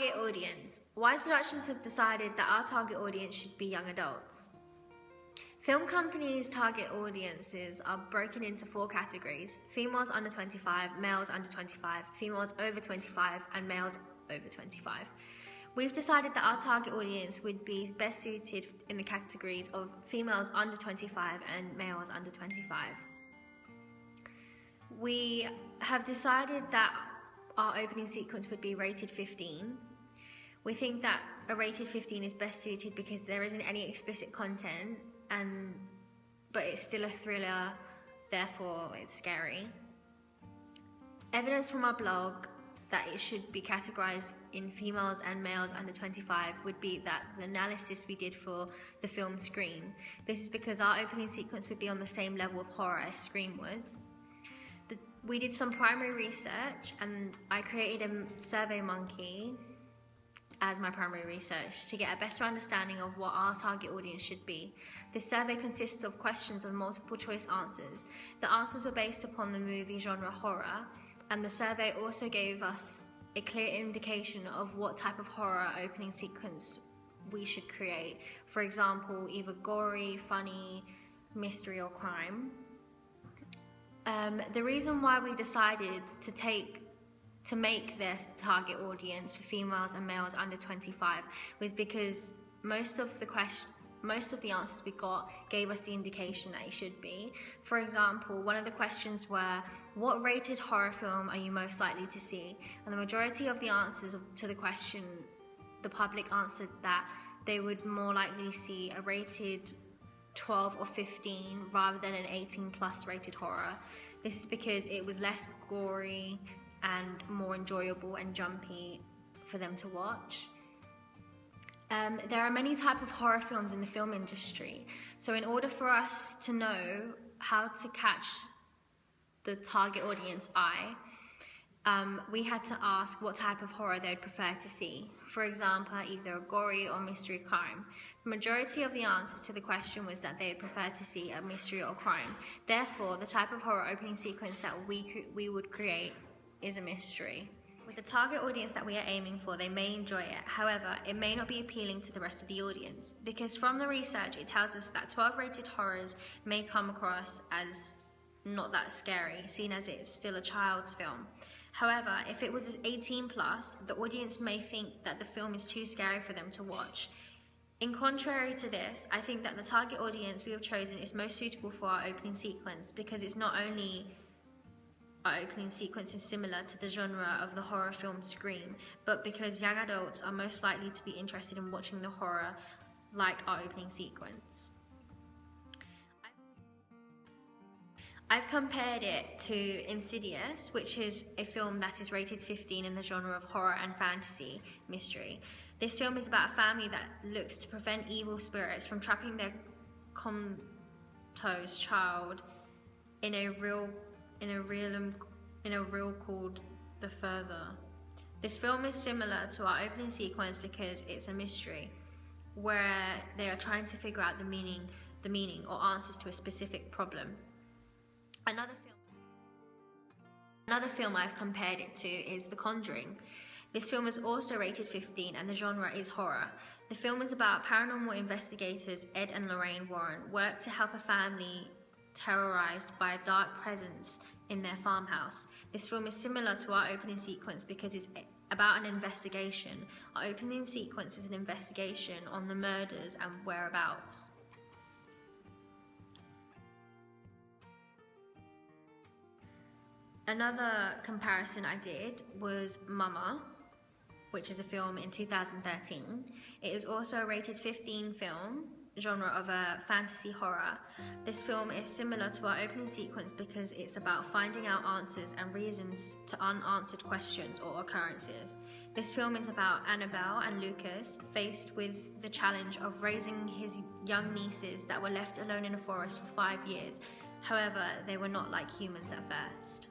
Target audience. Wise Productions have decided that our target audience should be young adults. Film companies' target audiences are broken into 4 categories: females under 25, males under 25, females over 25, and males over 25. We've decided that our target audience would be best suited in the categories of females under 25 and males under 25. We have decided that our opening sequence would be rated 15. We think that a rated 15 is best suited because there isn't any explicit content, but it's still a thriller, therefore it's scary. Evidence from our blog that it should be categorized in females and males under 25 would be that the analysis we did for the film Scream. This is because our opening sequence would be on the same level of horror as Scream was. We did some primary research, and I created a survey monkey as my primary research to get a better understanding of what our target audience should be. This survey consists of questions and multiple choice answers. The answers were based upon the movie genre horror, and the survey also gave us a clear indication of what type of horror opening sequence we should create. For example, either gory, funny, mystery, or crime. The reason why we decided to make their target audience for females and males under 25 was because most of the answers we got gave us the indication that it should be. For example, one of the questions were, what rated horror film are you most likely to see? And the majority of the answers to the question, the public answered that they would more likely see a rated 12 or 15 rather than an 18+ rated horror. This is because it was less gory and more enjoyable and jumpy for them to watch. There are many types of horror films in the film industry, so in order for us to know how to catch the target audience eye, we had to ask what type of horror they would prefer to see. For example, either a gory or mystery crime. The majority of the answers to the question was that they would prefer to see a mystery or crime. Therefore, the type of horror opening sequence that we would create is a mystery. With the target audience that we are aiming for, they may enjoy it. However, it may not be appealing to the rest of the audience, because from the research it tells us that 12 rated horrors may come across as not that scary, seen as it's still a child's film. However, if it was 18+, the audience may think that the film is too scary for them to watch. In contrary to this, I think that the target audience we have chosen is most suitable for our opening sequence, because it's not only our opening sequence is similar to the genre of the horror film Scream, but because young adults are most likely to be interested in watching the horror like our opening sequence. I've compared it to Insidious, which is a film that is rated 15 in the genre of horror and fantasy mystery. This film is about a family that looks to prevent evil spirits from trapping their comatose child in a realm called The Further. This film is similar to our opening sequence because it's a mystery where they are trying to figure out the meaning or answers to a specific problem. Another film I've compared it to is The Conjuring. This film is also rated 15 and the genre is horror. The film is about paranormal investigators Ed and Lorraine Warren work to help a family terrorized by a dark presence in their farmhouse. This film is similar to our opening sequence because it's about an investigation. Our opening sequence is an investigation on the murders and whereabouts. Another comparison I did was Mama, which is a film in 2013. It is also a rated 15 film, genre of a fantasy horror. This film is similar to our opening sequence because it's about finding out answers and reasons to unanswered questions or occurrences. This film is about Annabelle and Lucas faced with the challenge of raising his young nieces that were left alone in a forest for 5 years. However, they were not like humans at first.